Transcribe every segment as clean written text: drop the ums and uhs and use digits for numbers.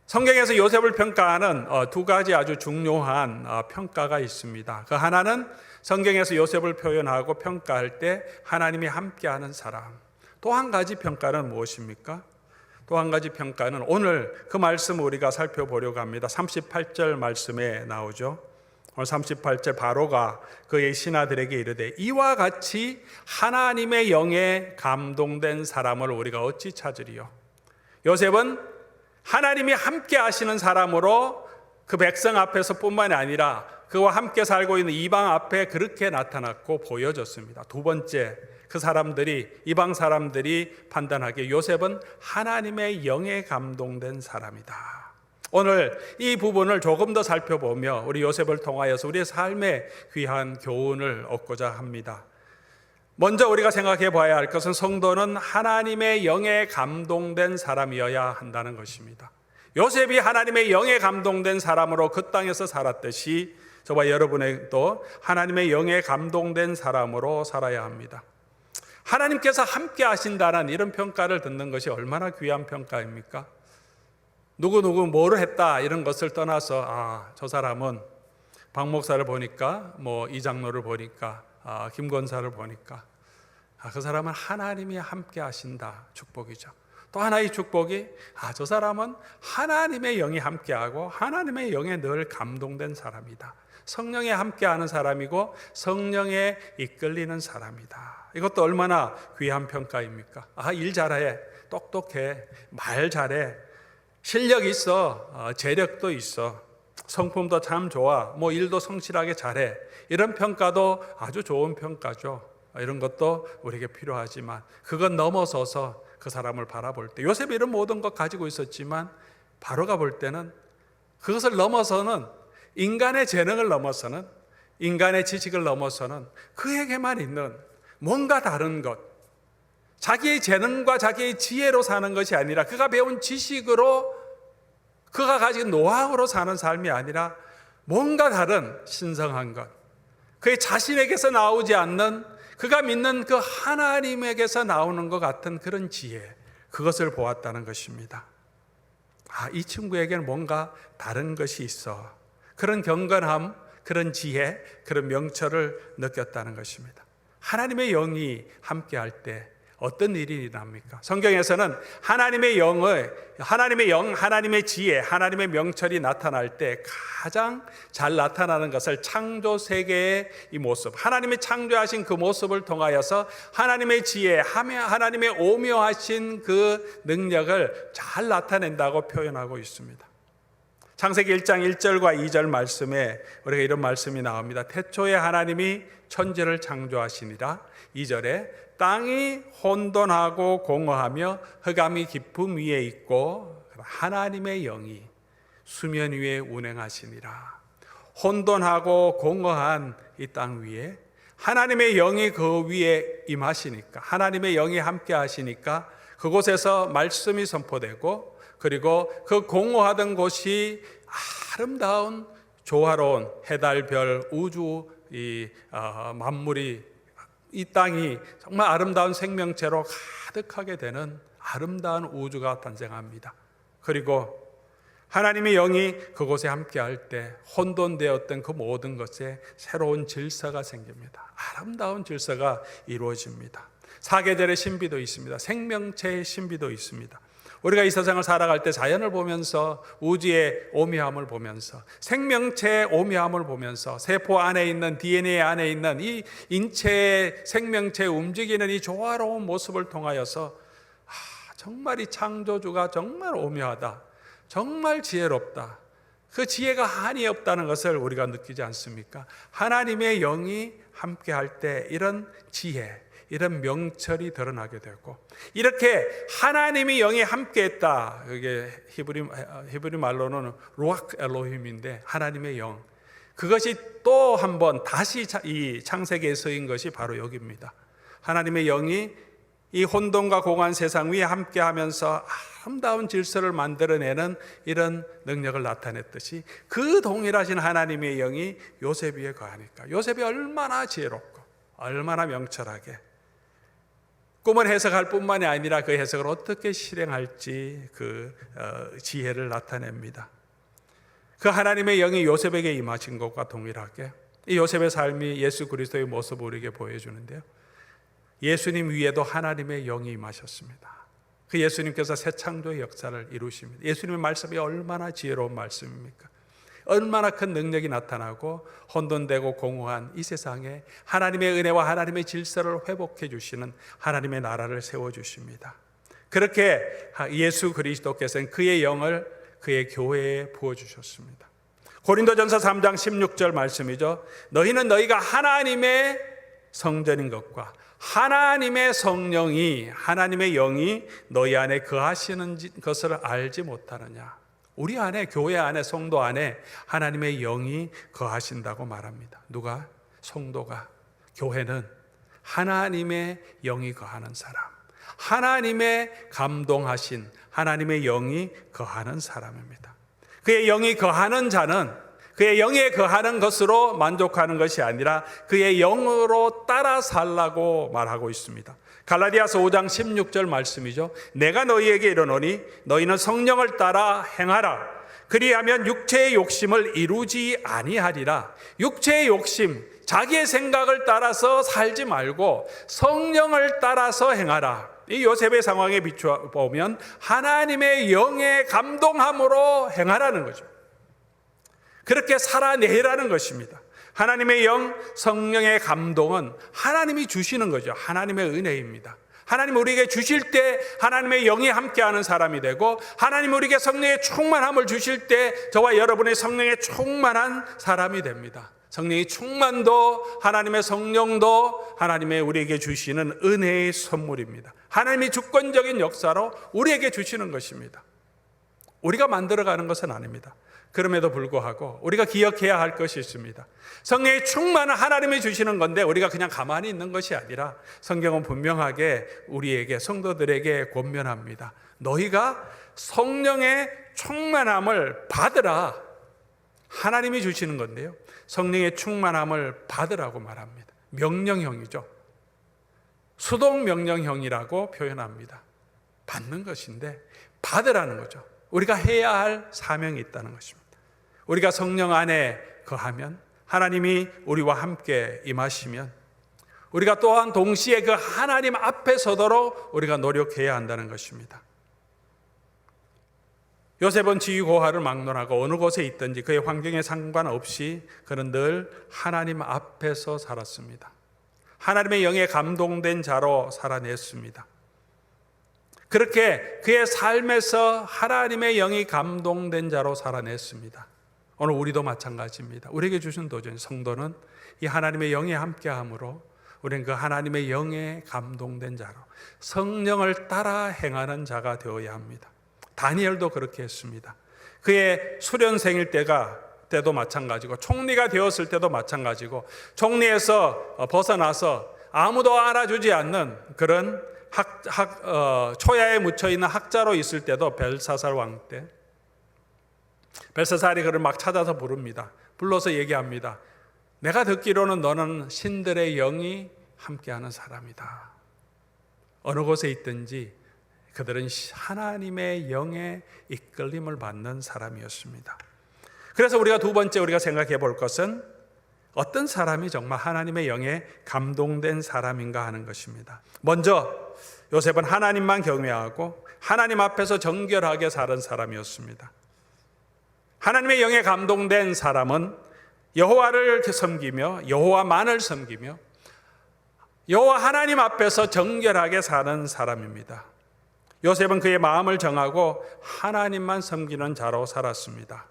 성경에서 요셉을 평가하는 두 가지 아주 중요한 평가가 있습니다. 그 하나는 성경에서 요셉을 표현하고 평가할 때 하나님이 함께하는 사람. 또 한 가지 평가는 무엇입니까? 또 한 가지 평가는 오늘 그 말씀 우리가 살펴보려고 합니다. 38절 말씀에 나오죠. 오늘 38절 바로가 그의 신하들에게 이르되 이와 같이 하나님의 영에 감동된 사람을 우리가 어찌 찾으리요? 요셉은 하나님이 함께 하시는 사람으로 그 백성 앞에서 뿐만이 아니라 그와 함께 살고 있는 이방 앞에 그렇게 나타났고 보여졌습니다. 두 번째, 그 사람들이, 이방 사람들이 판단하기에 요셉은 하나님의 영에 감동된 사람이다. 오늘 이 부분을 조금 더 살펴보며 우리 요셉을 통하여서 우리의 삶에 귀한 교훈을 얻고자 합니다. 먼저 우리가 생각해 봐야 할 것은 성도는 하나님의 영에 감동된 사람이어야 한다는 것입니다. 요셉이 하나님의 영에 감동된 사람으로 그 땅에서 살았듯이 저와 여러분도 하나님의 영에 감동된 사람으로 살아야 합니다. 하나님께서 함께 하신다는 이런 평가를 듣는 것이 얼마나 귀한 평가입니까? 누구누구 뭐를 했다 이런 것을 떠나서 저 사람은 박 목사를 보니까 이 장로를 보니까 김 권사를 보니까 그 사람은 하나님이 함께 하신다. 축복이죠. 또 하나의 축복이 저 사람은 하나님의 영이 함께하고 하나님의 영에 늘 감동된 사람이다. 성령에 함께하는 사람이고 성령에 이끌리는 사람이다. 이것도 얼마나 귀한 평가입니까? 일 잘해, 똑똑해, 말 잘해, 실력 있어, 재력도 있어, 성품도 참 좋아, 일도 성실하게 잘해. 이런 평가도 아주 좋은 평가죠. 이런 것도 우리에게 필요하지만 그건 넘어서서 그 사람을 바라볼 때 요셉이 이런 모든 것 가지고 있었지만 바로가 볼 때는 그것을 넘어서는 인간의 재능을 넘어서는 인간의 지식을 넘어서는 그에게만 있는 뭔가 다른 것, 자기의 재능과 자기의 지혜로 사는 것이 아니라 그가 배운 지식으로 그가 가진 노하우로 사는 삶이 아니라 뭔가 다른 신성한 것, 그의 자신에게서 나오지 않는 그가 믿는 그 하나님에게서 나오는 것 같은 그런 지혜, 그것을 보았다는 것입니다. 이 친구에게는 뭔가 다른 것이 있어. 그런 경건함, 그런 지혜, 그런 명철을 느꼈다는 것입니다. 하나님의 영이 함께할 때 어떤 일이 일어납니까? 성경에서는 하나님의 영, 하나님의 지혜, 하나님의 명철이 나타날 때 가장 잘 나타나는 것을 창조 세계의 이 모습, 하나님이 창조하신 그 모습을 통하여서 하나님의 지혜, 하나님의 오묘하신 그 능력을 잘 나타낸다고 표현하고 있습니다. 창세기 1장 1절과 2절 말씀에 우리가 이런 말씀이 나옵니다. 태초에 하나님이 천지를 창조하시니라. 2절에 땅이 혼돈하고 공허하며 흑암이 깊음 위에 있고 하나님의 영이 수면 위에 운행하시니라. 혼돈하고 공허한 이 땅 위에 하나님의 영이 그 위에 임하시니까, 하나님의 영이 함께 하시니까 그곳에서 말씀이 선포되고, 그리고 그 공허하던 곳이 아름다운 조화로운 해달, 별, 우주, 만물이, 이 땅이 정말 아름다운 생명체로 가득하게 되는 아름다운 우주가 탄생합니다. 그리고 하나님의 영이 그곳에 함께할 때 혼돈되었던 그 모든 것에 새로운 질서가 생깁니다. 아름다운 질서가 이루어집니다. 사계절의 신비도 있습니다. 생명체의 신비도 있습니다. 우리가 이 세상을 살아갈 때 자연을 보면서, 우주의 오묘함을 보면서, 생명체의 오묘함을 보면서, 세포 안에 있는, DNA 안에 있는 이 인체의 생명체 움직이는 이 조화로운 모습을 통하여서 정말 이 창조주가 정말 오묘하다, 정말 지혜롭다, 그 지혜가 한이 없다는 것을 우리가 느끼지 않습니까? 하나님의 영이 함께할 때 이런 지혜, 이런 명철이 드러나게 되고, 이렇게 하나님이 영이 함께했다. 이게 히브리 말로는 루ach 엘로힘인데 하나님의 영. 그것이 또 한 번 다시 이 창세기에 쓰인 것이 바로 여기입니다. 하나님의 영이 이 혼돈과 공허한 세상 위에 함께하면서 아름다운 질서를 만들어내는 이런 능력을 나타냈듯이 그 동일하신 하나님의 영이 요셉 위에 거하니까 요셉이 얼마나 지혜롭고 얼마나 명철하게, 꿈을 해석할 뿐만이 아니라 그 해석을 어떻게 실행할지 그 지혜를 나타냅니다. 그 하나님의 영이 요셉에게 임하신 것과 동일하게 이 요셉의 삶이 예수 그리스도의 모습을 우리에게 보여주는데요. 예수님 위에도 하나님의 영이 임하셨습니다. 그 예수님께서 새 창조의 역사를 이루십니다. 예수님의 말씀이 얼마나 지혜로운 말씀입니까? 얼마나 큰 능력이 나타나고 혼돈되고 공허한 이 세상에 하나님의 은혜와 하나님의 질서를 회복해 주시는 하나님의 나라를 세워주십니다. 그렇게 예수 그리스도께서는 그의 영을 그의 교회에 부어주셨습니다. 고린도전서 3장 16절 말씀이죠. 너희는 너희가 하나님의 성전인 것과 하나님의 성령이 하나님의 영이 너희 안에 거하시는 것을 알지 못하느냐. 우리 안에 교회 안에 성도 안에 하나님의 영이 거하신다고 말합니다. 누가? 성도가. 교회는 하나님의 영이 거하는 사람, 하나님의 감동하신 하나님의 영이 거하는 사람입니다. 그의 영이 거하는 자는 그의 영에 거하는 것으로 만족하는 것이 아니라 그의 영으로 따라 살라고 말하고 있습니다. 갈라디아서 5장 16절 말씀이죠. 내가 너희에게 이르노니 너희는 성령을 따라 행하라. 그리하면 육체의 욕심을 이루지 아니하리라. 육체의 욕심, 자기의 생각을 따라서 살지 말고 성령을 따라서 행하라. 이 요셉의 상황에 비추어 보면 하나님의 영의 감동함으로 행하라는 거죠. 그렇게 살아내라는 것입니다. 하나님의 영, 성령의 감동은 하나님이 주시는 거죠. 하나님의 은혜입니다. 하나님 우리에게 주실 때 하나님의 영이 함께하는 사람이 되고, 하나님 우리에게 성령의 충만함을 주실 때 저와 여러분의 성령의 충만한 사람이 됩니다. 성령의 충만도 하나님의 성령도 하나님의 우리에게 주시는 은혜의 선물입니다. 하나님이 주권적인 역사로 우리에게 주시는 것입니다. 우리가 만들어가는 것은 아닙니다. 그럼에도 불구하고 우리가 기억해야 할 것이 있습니다. 성령의 충만은 하나님이 주시는 건데 우리가 그냥 가만히 있는 것이 아니라 성경은 분명하게 우리에게 성도들에게 권면합니다. 너희가 성령의 충만함을 받으라. 하나님이 주시는 건데요. 성령의 충만함을 받으라고 말합니다. 명령형이죠. 수동 명령형이라고 표현합니다. 받는 것인데 받으라는 거죠. 우리가 해야 할 사명이 있다는 것입니다. 우리가 성령 안에 거하면, 하나님이 우리와 함께 임하시면 우리가 또한 동시에 그 하나님 앞에 서도록 우리가 노력해야 한다는 것입니다. 요셉은 지위고하를 막론하고 어느 곳에 있든지 그의 환경에 상관없이 그는 늘 하나님 앞에서 살았습니다. 하나님의 영에 감동된 자로 살아냈습니다. 그렇게 그의 삶에서 하나님의 영이 감동된 자로 살아냈습니다. 오늘 우리도 마찬가지입니다. 우리에게 주신 도전, 성도는 이 하나님의 영에 함께함으로 우리는 그 하나님의 영에 감동된 자로 성령을 따라 행하는 자가 되어야 합니다. 다니엘도 그렇게 했습니다. 그의 수련생일 때도 마찬가지고 총리가 되었을 때도 마찬가지고 총리에서 벗어나서 아무도 알아주지 않는 그런 초야에 묻혀있는 학자로 있을 때도 벨사살 왕 때 벨사살이 그를 막 찾아서 부릅니다. 불러서 얘기합니다. 내가 듣기로는 너는 신들의 영이 함께하는 사람이다. 어느 곳에 있든지 그들은 하나님의 영에 이끌림을 받는 사람이었습니다. 그래서 우리가 두 번째 우리가 생각해 볼 것은 어떤 사람이 정말 하나님의 영에 감동된 사람인가 하는 것입니다. 먼저 요셉은 하나님만 경외하고 하나님 앞에서 정결하게 사는 사람이었습니다. 하나님의 영에 감동된 사람은 여호와를 섬기며 여호와만을 섬기며 여호와 하나님 앞에서 정결하게 사는 사람입니다. 요셉은 그의 마음을 정하고 하나님만 섬기는 자로 살았습니다.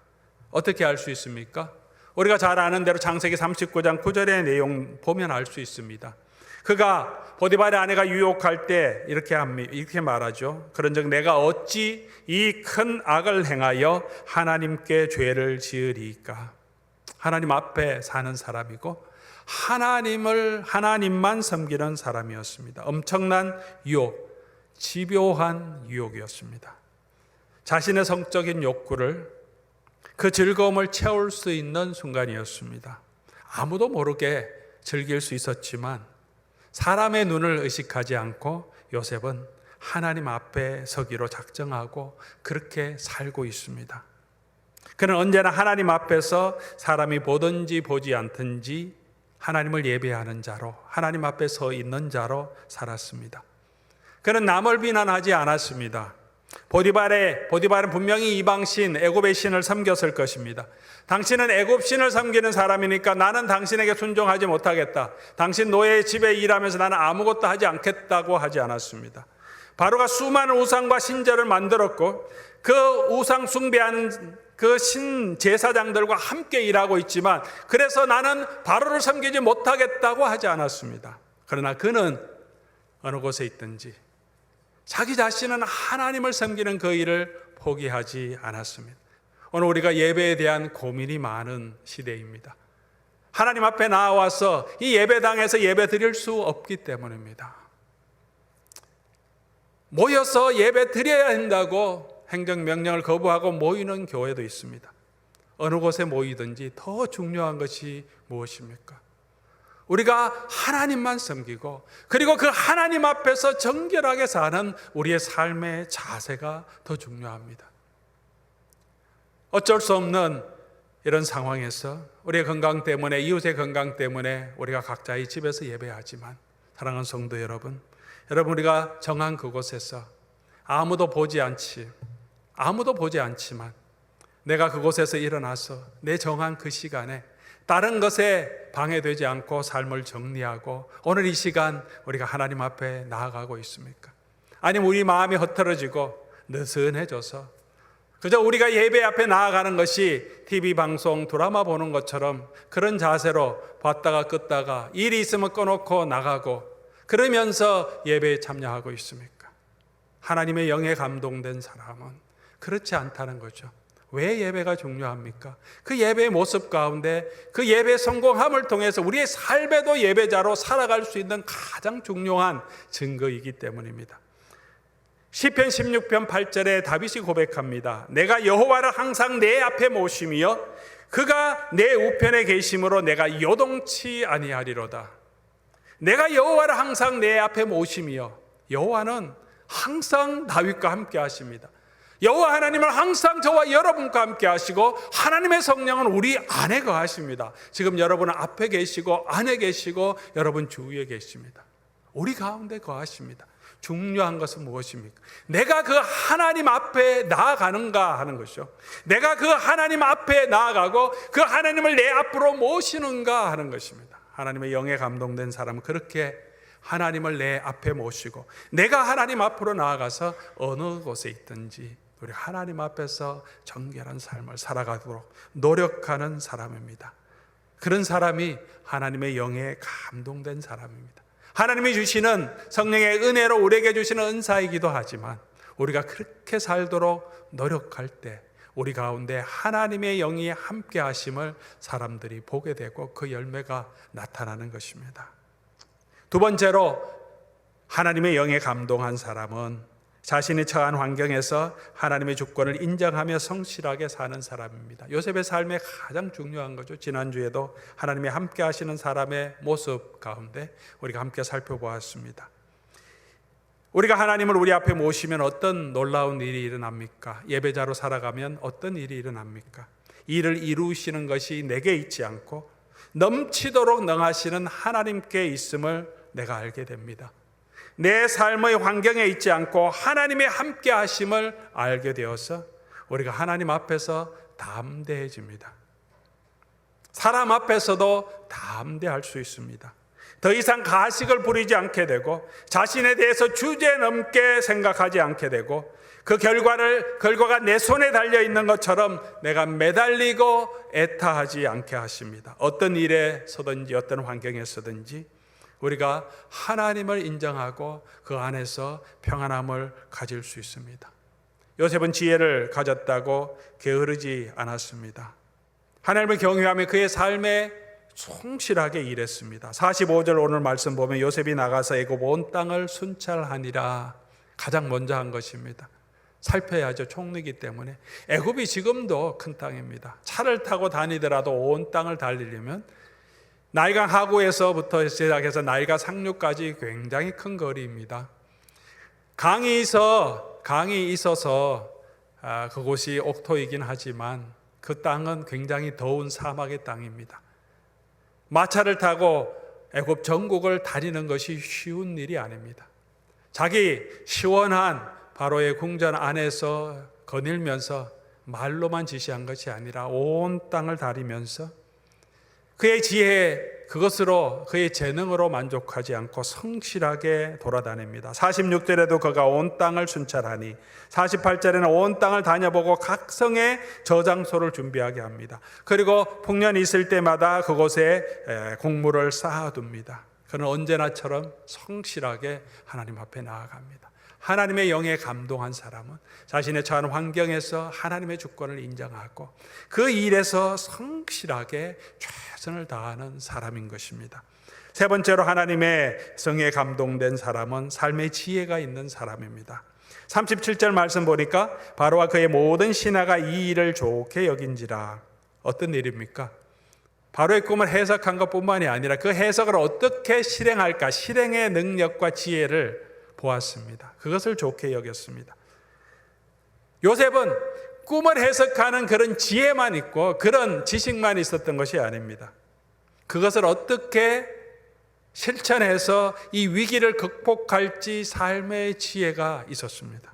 어떻게 알 수 있습니까? 우리가 잘 아는 대로 창세기 39장 9절의 내용 보면 알 수 있습니다. 그가 보디발의 아내가 유혹할 때 이렇게 말하죠. 그런즉 내가 어찌 이 큰 악을 행하여 하나님께 죄를 지으리까? 하나님 앞에 사는 사람이고 하나님만 섬기는 사람이었습니다. 엄청난 유혹, 집요한 유혹이었습니다. 자신의 성적인 욕구를, 그 즐거움을 채울 수 있는 순간이었습니다. 아무도 모르게 즐길 수 있었지만 사람의 눈을 의식하지 않고 요셉은 하나님 앞에 서기로 작정하고 그렇게 살고 있습니다. 그는 언제나 하나님 앞에서 사람이 보든지 보지 않든지 하나님을 예배하는 자로, 하나님 앞에 서 있는 자로 살았습니다. 그는 남을 비난하지 않았습니다. 보디발은 분명히 이방신 애굽의 신을 섬겼을 것입니다. 당신은 애굽 신을 섬기는 사람이니까 나는 당신에게 순종하지 못하겠다. 당신 노예의 집에 일하면서 나는 아무것도 하지 않겠다고 하지 않았습니다. 바로가 수많은 우상과 신전을 만들었고 그 우상 숭배하는 그 신 제사장들과 함께 일하고 있지만 그래서 나는 바로를 섬기지 못하겠다고 하지 않았습니다. 그러나 그는 어느 곳에 있든지 자기 자신은 하나님을 섬기는 그 일을 포기하지 않았습니다. 오늘 우리가 예배에 대한 고민이 많은 시대입니다. 하나님 앞에 나와서 이 예배당에서 예배 드릴 수 없기 때문입니다. 모여서 예배 드려야 한다고 행정명령을 거부하고 모이는 교회도 있습니다. 어느 곳에 모이든지 더 중요한 것이 무엇입니까? 우리가 하나님만 섬기고 그리고 그 하나님 앞에서 정결하게 사는 우리의 삶의 자세가 더 중요합니다. 어쩔 수 없는 이런 상황에서 우리의 건강 때문에, 이웃의 건강 때문에 우리가 각자의 집에서 예배하지만 사랑하는 성도 여러분, 우리가 정한 그곳에서 아무도 보지 않지만 내가 그곳에서 일어나서 내 정한 그 시간에 다른 것에 방해되지 않고 삶을 정리하고 오늘 이 시간 우리가 하나님 앞에 나아가고 있습니까? 아니면 우리 마음이 흐트러지고 느슨해져서 그저 우리가 예배 앞에 나아가는 것이 TV 방송, 드라마 보는 것처럼 그런 자세로 봤다가 껐다가 일이 있으면 꺼놓고 나가고 그러면서 예배에 참여하고 있습니까? 하나님의 영에 감동된 사람은 그렇지 않다는 거죠. 왜 예배가 중요합니까? 그 예배의 모습 가운데 그 예배의 성공함을 통해서 우리의 삶에도 예배자로 살아갈 수 있는 가장 중요한 증거이기 때문입니다. 시편 16편 8절에 다윗이 고백합니다. 내가 여호와를 항상 내 앞에 모시며 그가 내 우편에 계심으로 내가 요동치 아니하리로다. 내가 여호와를 항상 내 앞에 모시며, 여호와는 항상 다윗과 함께 하십니다. 여호와 하나님은 항상 저와 여러분과 함께 하시고 하나님의 성령은 우리 안에 거하십니다. 지금 여러분은 앞에 계시고 안에 계시고 여러분 주위에 계십니다. 우리 가운데 거하십니다. 중요한 것은 무엇입니까? 내가 그 하나님 앞에 나아가는가 하는 것이죠. 내가 그 하나님 앞에 나아가고 그 하나님을 내 앞으로 모시는가 하는 것입니다. 하나님의 영에 감동된 사람은 그렇게 하나님을 내 앞에 모시고 내가 하나님 앞으로 나아가서 어느 곳에 있든지 우리 하나님 앞에서 정결한 삶을 살아가도록 노력하는 사람입니다. 그런 사람이 하나님의 영에 감동된 사람입니다. 하나님이 주시는 성령의 은혜로 우리에게 주시는 은사이기도 하지만 우리가 그렇게 살도록 노력할 때 우리 가운데 하나님의 영이 함께 하심을 사람들이 보게 되고 그 열매가 나타나는 것입니다. 두 번째로 하나님의 영에 감동한 사람은 자신이 처한 환경에서 하나님의 주권을 인정하며 성실하게 사는 사람입니다. 요셉의 삶에 가장 중요한 거죠. 지난주에도 하나님이 함께 하시는 사람의 모습 가운데 우리가 함께 살펴보았습니다. 우리가 하나님을 우리 앞에 모시면 어떤 놀라운 일이 일어납니까? 예배자로 살아가면 어떤 일이 일어납니까? 일을 이루시는 것이 내게 있지 않고 넘치도록 능하시는 하나님께 있음을 내가 알게 됩니다. 내 삶의 환경에 있지 않고 하나님의 함께 하심을 알게 되어서 우리가 하나님 앞에서 담대해집니다. 사람 앞에서도 담대할 수 있습니다. 더 이상 가식을 부리지 않게 되고 자신에 대해서 주제넘게 생각하지 않게 되고 그 결과가 내 손에 달려 있는 것처럼 내가 매달리고 애타하지 않게 하십니다. 어떤 일에 서든지 어떤 환경에 서든지 우리가 하나님을 인정하고 그 안에서 평안함을 가질 수 있습니다. 요셉은 지혜를 가졌다고 게으르지 않았습니다. 하나님을 경외하며 그의 삶에 성실하게 일했습니다. 45절 오늘 말씀 보면 요셉이 나가서 애굽 온 땅을 순찰하니라. 가장 먼저 한 것입니다. 살펴야죠. 총리이기 때문에. 애굽이 지금도 큰 땅입니다. 차를 타고 다니더라도 온 땅을 달리려면 나일강 하구에서부터 시작해서 나일강 상류까지 굉장히 큰 거리입니다. 강이 있어서 그곳이 옥토이긴 하지만 그 땅은 굉장히 더운 사막의 땅입니다. 마차를 타고 애굽 전국을 다니는 것이 쉬운 일이 아닙니다. 자기 시원한 바로의 궁전 안에서 거닐면서 말로만 지시한 것이 아니라 온 땅을 다니면서 그의 지혜, 그것으로 그의 재능으로 만족하지 않고 성실하게 돌아다닙니다. 46절에도 그가 온 땅을 순찰하니 48절에는 온 땅을 다녀보고 각 성에 저장소를 준비하게 합니다. 그리고 풍년이 있을 때마다 그곳에 곡물을 쌓아둡니다. 그는 언제나처럼 성실하게 하나님 앞에 나아갑니다. 하나님의 영에 감동한 사람은 자신의 처한 환경에서 하나님의 주권을 인정하고 그 일에서 성실하게 최선을 다하는 사람인 것입니다. 세 번째로 하나님의 성에 감동된 사람은 삶의 지혜가 있는 사람입니다. 37절 말씀 보니까 바로와 그의 모든 신하가 이 일을 좋게 여긴지라. 어떤 일입니까? 바로의 꿈을 해석한 것뿐만이 아니라 그 해석을 어떻게 실행할까, 실행의 능력과 지혜를 보았습니다. 그것을 좋게 여겼습니다. 요셉은 꿈을 해석하는 그런 지혜만 있고 그런 지식만 있었던 것이 아닙니다. 그것을 어떻게 실천해서 이 위기를 극복할지 삶의 지혜가 있었습니다.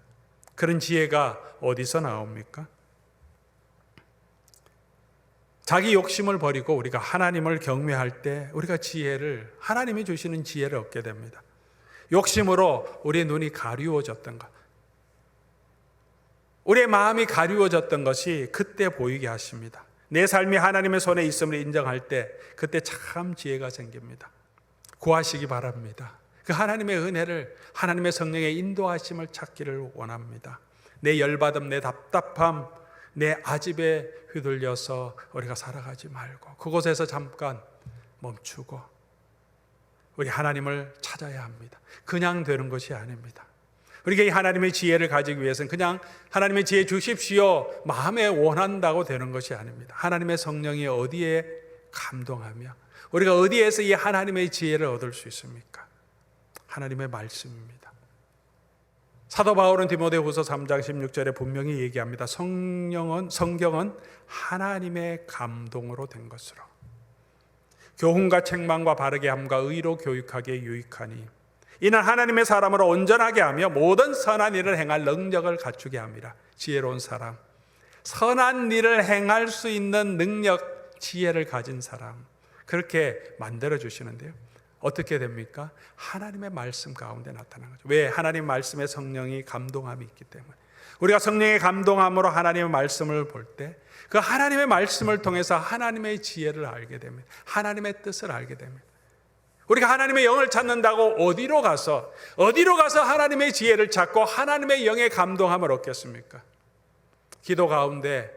그런 지혜가 어디서 나옵니까? 자기 욕심을 버리고 우리가 하나님을 경외할 때 우리가 하나님이 주시는 지혜를 얻게 됩니다. 욕심으로 우리의 눈이 가리워졌던 것, 우리의 마음이 가리워졌던 것이 그때 보이게 하십니다. 내 삶이 하나님의 손에 있음을 인정할 때 그때 참 지혜가 생깁니다. 구하시기 바랍니다. 그 하나님의 은혜를, 하나님의 성령의 인도하심을 찾기를 원합니다. 내 열받음, 내 답답함, 내 아집에 휘둘려서 우리가 살아가지 말고 그곳에서 잠깐 멈추고 우리 하나님을 찾아야 합니다. 그냥 되는 것이 아닙니다. 우리가 이 하나님의 지혜를 가지기 위해서는 그냥 하나님의 지혜 주십시오 마음에 원한다고 되는 것이 아닙니다. 하나님의 성령이 어디에 감동하며 우리가 어디에서 이 하나님의 지혜를 얻을 수 있습니까? 하나님의 말씀입니다. 사도 바울은 디모데후서 3장 16절에 분명히 얘기합니다. 성경은 하나님의 감동으로 된 것으로 교훈과 책망과 바르게 함과 의로 교육하기에 유익하니 이는 하나님의 사람으로 온전하게 하며 모든 선한 일을 행할 능력을 갖추게 합니다. 지혜로운 사람, 선한 일을 행할 수 있는 능력, 지혜를 가진 사람, 그렇게 만들어 주시는데요. 어떻게 됩니까? 하나님의 말씀 가운데 나타나는 거죠. 왜? 하나님 말씀에 성령이 감동함이 있기 때문에. 우리가 성령의 감동함으로 하나님의 말씀을 볼 때 그 하나님의 말씀을 통해서 하나님의 지혜를 알게 됩니다. 하나님의 뜻을 알게 됩니다. 우리가 하나님의 영을 찾는다고 어디로 가서 하나님의 지혜를 찾고 하나님의 영의 감동함을 얻겠습니까? 기도 가운데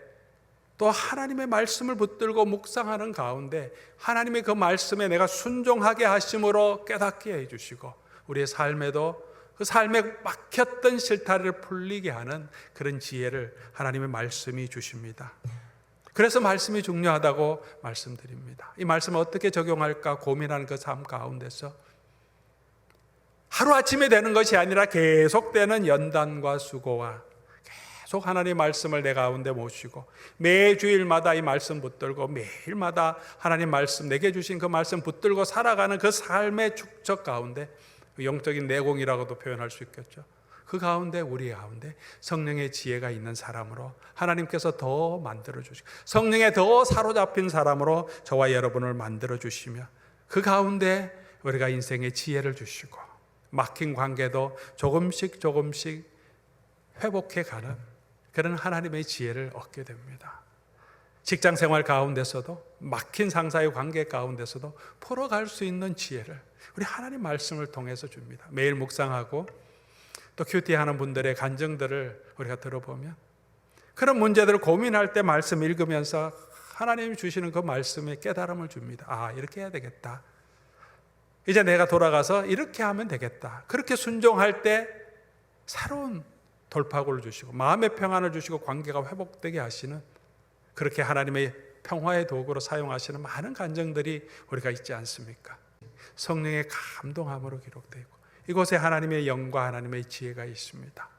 또 하나님의 말씀을 붙들고 묵상하는 가운데 하나님의 그 말씀에 내가 순종하게 하심으로 깨닫게 해주시고 우리의 삶에도 그 삶에 막혔던 실타래를 풀리게 하는 그런 지혜를 하나님의 말씀이 주십니다. 그래서 말씀이 중요하다고 말씀드립니다. 이 말씀을 어떻게 적용할까 고민하는 그 삶 가운데서 하루아침에 되는 것이 아니라 계속되는 연단과 수고와 계속 하나님의 말씀을 내 가운데 모시고 매주일마다 이 말씀 붙들고 매일마다 하나님 말씀 내게 주신 그 말씀 붙들고 살아가는 그 삶의 축적 가운데 영적인 내공이라고도 표현할 수 있겠죠. 그 가운데 우리 가운데 성령의 지혜가 있는 사람으로 하나님께서 더 만들어주시고 성령에 더 사로잡힌 사람으로 저와 여러분을 만들어주시며 그 가운데 우리가 인생의 지혜를 주시고 막힌 관계도 조금씩 회복해가는 그런 하나님의 지혜를 얻게 됩니다. 직장생활 가운데서도 막힌 상사의 관계 가운데서도 풀어갈 수 있는 지혜를 우리 하나님 말씀을 통해서 줍니다. 매일 묵상하고 또 큐티하는 분들의 간증들을 우리가 들어보면 그런 문제들을 고민할 때 말씀 읽으면서 하나님이 주시는 그 말씀에 깨달음을 줍니다. 아, 이렇게 해야 되겠다. 이제 내가 돌아가서 이렇게 하면 되겠다. 그렇게 순종할 때 새로운 돌파구를 주시고 마음의 평안을 주시고 관계가 회복되게 하시는 그렇게 하나님의 평화의 도구로 사용하시는 많은 간증들이 우리가 있지 않습니까? 성령의 감동함으로 기록되어 있고 이곳에 하나님의 영과 하나님의 지혜가 있습니다.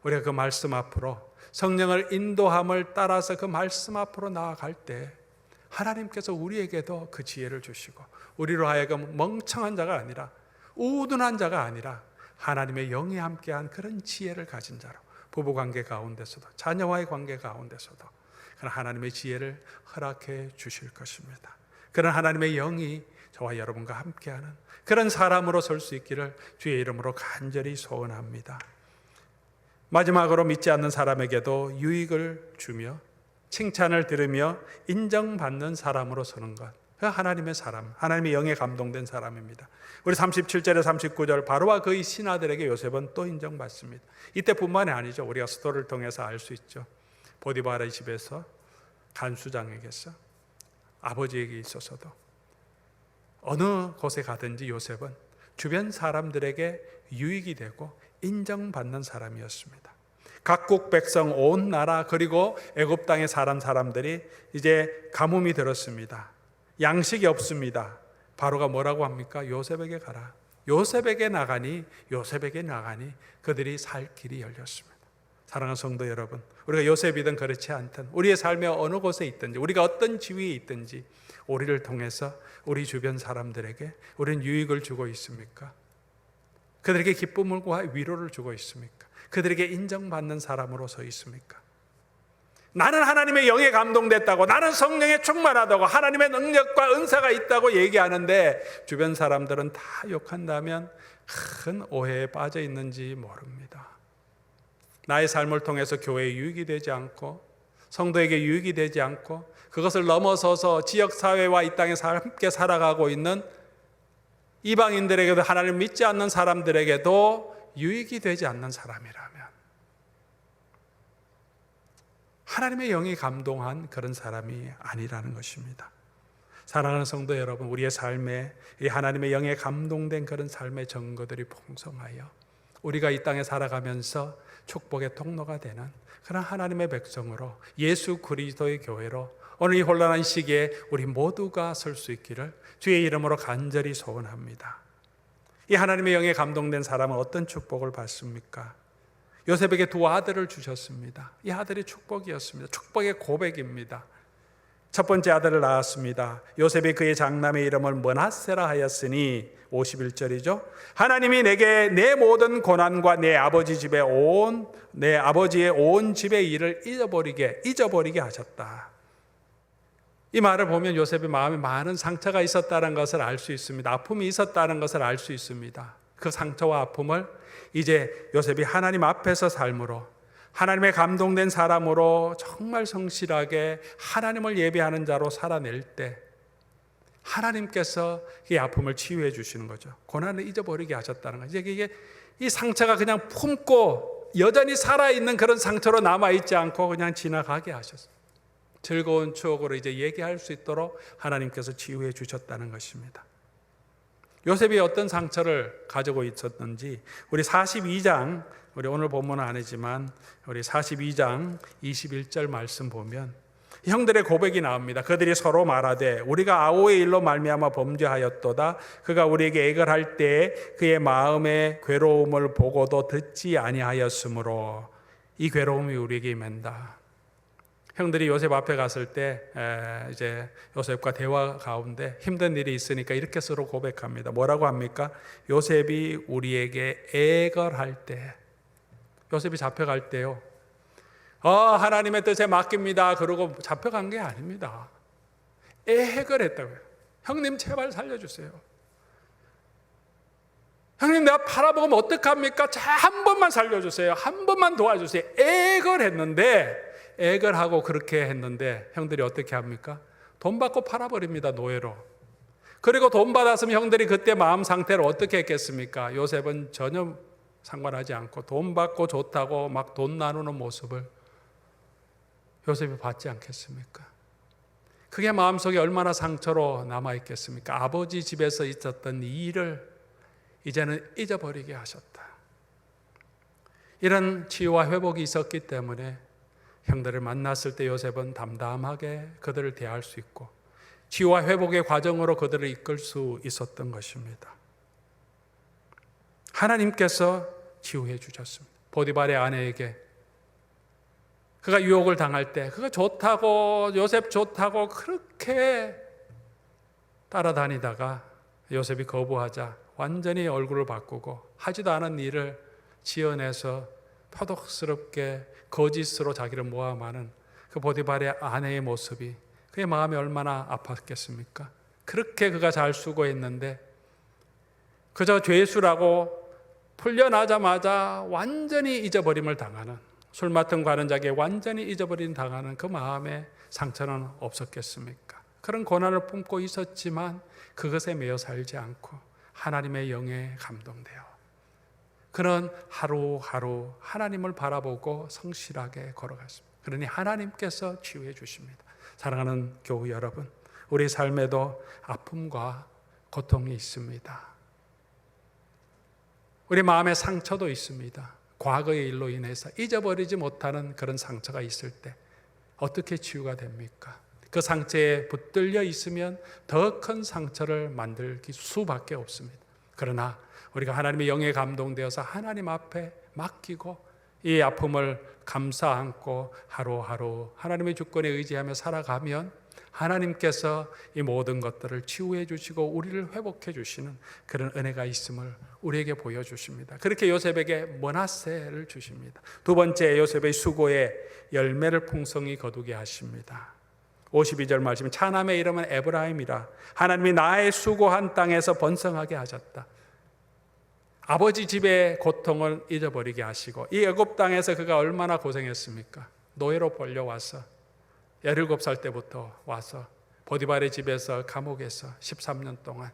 우리가 그 말씀 앞으로 성령을 인도함을 따라서 그 말씀 앞으로 나아갈 때 하나님께서 우리에게도 그 지혜를 주시고 우리로 하여금 멍청한 자가 아니라 우둔한 자가 아니라 하나님의 영이 함께한 그런 지혜를 가진 자로 부부관계 가운데서도 자녀와의 관계 가운데서도 그런 하나님의 지혜를 허락해 주실 것입니다. 그런 하나님의 영이 저와 여러분과 함께하는 그런 사람으로 설 수 있기를 주의 이름으로 간절히 소원합니다. 마지막으로 믿지 않는 사람에게도 유익을 주며 칭찬을 들으며 인정받는 사람으로 서는 것, 하나님의 사람, 하나님의 영에 감동된 사람입니다. 우리 37절에 39절 바로와 그의 신하들에게 요셉은 또 인정받습니다. 이때뿐만이 아니죠. 우리가 스토리를 통해서 알 수 있죠. 보디바라의 집에서 간수장에게서 아버지에게 있어서도 어느 곳에 가든지 요셉은 주변 사람들에게 유익이 되고 인정받는 사람이었습니다. 각국 백성 온 나라 그리고 애굽 땅에 사람들이 이제 가뭄이 들었습니다. 양식이 없습니다. 바로가 뭐라고 합니까? 요셉에게 가라. 요셉에게 나가니 그들이 살 길이 열렸습니다. 사랑하는 성도 여러분, 우리가 요셉이든 그렇지 않든 우리의 삶의 어느 곳에 있든지 우리가 어떤 지위에 있든지 우리를 통해서 우리 주변 사람들에게 우리는 유익을 주고 있습니까? 그들에게 기쁨과 위로를 주고 있습니까? 그들에게 인정받는 사람으로 서 있습니까? 나는 하나님의 영에 감동됐다고, 나는 성령에 충만하다고, 하나님의 능력과 은사가 있다고 얘기하는데 주변 사람들은 다 욕한다면 큰 오해에 빠져 있는지 모릅니다. 나의 삶을 통해서 교회에 유익이 되지 않고 성도에게 유익이 되지 않고 그것을 넘어서서 지역사회와 이 땅에서 함께 살아가고 있는 이방인들에게도 하나님을 믿지 않는 사람들에게도 유익이 되지 않는 사람이라면 하나님의 영이 감동한 그런 사람이 아니라는 것입니다. 사랑하는 성도 여러분, 우리의 삶에 이 하나님의 영에 감동된 그런 삶의 증거들이 풍성하여 우리가 이 땅에 살아가면서 축복의 통로가 되는 그런 하나님의 백성으로 예수 그리스도의 교회로 오늘 이 혼란한 시기에 우리 모두가 설 수 있기를 주의 이름으로 간절히 소원합니다. 이 하나님의 영에 감동된 사람은 어떤 축복을 받습니까? 요셉에게 두 아들을 주셨습니다. 이 아들이 축복이었습니다. 축복의 고백입니다. 첫 번째 아들을 낳았습니다. 요셉이 그의 장남의 이름을 므낫세라 하였으니 51절이죠. 하나님이 내게 내 모든 고난과 내 아버지의 온 집의 일을 잊어버리게 하셨다. 이 말을 보면 요셉의 마음에 많은 상처가 있었다는 것을 알 수 있습니다. 아픔이 있었다는 것을 알 수 있습니다. 그 상처와 아픔을 이제 요셉이 하나님 앞에서 삶으로 하나님의 감동된 사람으로 정말 성실하게 하나님을 예배하는 자로 살아낼 때 하나님께서 이 아픔을 치유해 주시는 거죠. 고난을 잊어버리게 하셨다는 거죠. 이게 이 상처가 그냥 품고 여전히 살아있는 그런 상처로 남아있지 않고 그냥 지나가게 하셨어요. 즐거운 추억으로 이제 얘기할 수 있도록 하나님께서 치유해 주셨다는 것입니다. 요셉이 어떤 상처를 가지고 있었는지 우리 42장, 우리 오늘 본문은 아니지만 우리 42장 21절 말씀 보면 형들의 고백이 나옵니다. 그들이 서로 말하되 우리가 아우의 일로 말미암아 범죄하였도다. 그가 우리에게 애걸할 때 그의 마음의 괴로움을 보고도 듣지 아니하였으므로 이 괴로움이 우리에게 임한다. 형들이 요셉 앞에 갔을 때 이제 요셉과 대화 가운데 힘든 일이 있으니까 이렇게 서로 고백합니다. 뭐라고 합니까? 요셉이 우리에게 애걸할 때, 요셉이 잡혀갈 때요, 하나님의 뜻에 맡깁니다 그러고 잡혀간 게 아닙니다. 애걸했다고요. 형님 제발 살려주세요. 형님 내가 팔아먹으면 어떡합니까? 한 번만 살려주세요. 한 번만 도와주세요. 애걸했는데, 애걸하고 그렇게 했는데 형들이 어떻게 합니까? 돈 받고 팔아버립니다. 노예로. 그리고 돈 받았으면 형들이 그때 마음 상태를 어떻게 했겠습니까? 요셉은 전혀 상관하지 않고 돈 받고 좋다고 막 돈 나누는 모습을 요셉이 받지 않겠습니까? 그게 마음속에 얼마나 상처로 남아있겠습니까? 아버지 집에서 있었던 이 일을 이제는 잊어버리게 하셨다. 이런 치유와 회복이 있었기 때문에 형들을 만났을 때 요셉은 담담하게 그들을 대할 수 있고 치유와 회복의 과정으로 그들을 이끌 수 있었던 것입니다. 하나님께서 치유해 주셨습니다. 보디발의 아내에게 그가 유혹을 당할 때 그가 좋다고, 요셉 좋다고 그렇게 따라다니다가 요셉이 거부하자 완전히 얼굴을 바꾸고 하지도 않은 일을 지어내서 표독스럽게 거짓으로 자기를 모함하는 그 보디발의 아내의 모습이 그의 마음이 얼마나 아팠겠습니까? 그렇게 그가 잘 수고했는데 그저 죄수라고 풀려나자마자 완전히 잊어버림을 당하는, 술 맡은 관원자에게 완전히 잊어버림 당하는 그 마음의 상처는 없었겠습니까? 그런 고난을 품고 있었지만 그것에 매여 살지 않고 하나님의 영에 감동되어 그는 하루하루 하나님을 바라보고 성실하게 걸어갔습니다. 그러니 하나님께서 치유해 주십니다. 사랑하는 교우 여러분, 우리 삶에도 아픔과 고통이 있습니다. 우리 마음의 상처도 있습니다. 과거의 일로 인해서 잊어버리지 못하는 그런 상처가 있을 때 어떻게 치유가 됩니까? 그 상처에 붙들려 있으면 더 큰 상처를 만들기 수밖에 없습니다. 그러나 우리가 하나님의 영에 감동되어서 하나님 앞에 맡기고 이 아픔을 감사 안고 하루하루 하나님의 주권에 의지하며 살아가면 하나님께서 이 모든 것들을 치유해 주시고 우리를 회복해 주시는 그런 은혜가 있음을 우리에게 보여주십니다. 그렇게 요셉에게 므낫세를 주십니다. 두 번째, 요셉의 수고에 열매를 풍성히 거두게 하십니다. 52절 말씀, 차남의 이름은 에브라임이라 하나님이 나의 수고한 땅에서 번성하게 하셨다. 아버지 집의 고통을 잊어버리게 하시고 이 애굽 땅에서 그가 얼마나 고생했습니까? 노예로 벌려와서 17살 때부터 와서 보디발의 집에서 감옥에서 13년 동안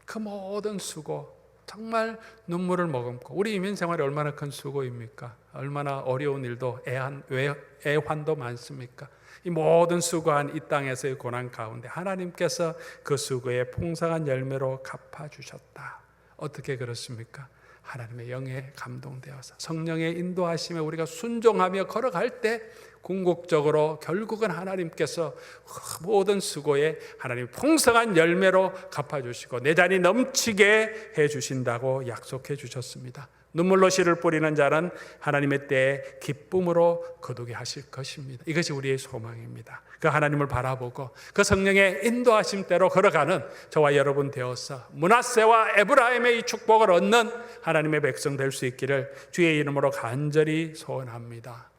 그 모든 수고, 정말 눈물을 머금고, 우리 이민 생활이 얼마나 큰 수고입니까? 얼마나 어려운 일도 애환도 많습니까? 이 모든 수고한 이 땅에서의 고난 가운데 하나님께서 그 수고의 풍성한 열매로 갚아주셨다. 어떻게 그렇습니까? 하나님의 영에 감동되어서 성령의 인도하심에 우리가 순종하며 걸어갈 때 궁극적으로 결국은 하나님께서 모든 수고에 하나님 풍성한 열매로 갚아주시고 내 잔이 넘치게 해주신다고 약속해 주셨습니다. 눈물로 씨를 뿌리는 자는 하나님의 때에 기쁨으로 거두게 하실 것입니다. 이것이 우리의 소망입니다. 그 하나님을 바라보고 그 성령의 인도하심대로 걸어가는 저와 여러분 되어서 므낫세와 에브라임의 이 축복을 얻는 하나님의 백성 될 수 있기를 주의 이름으로 간절히 소원합니다.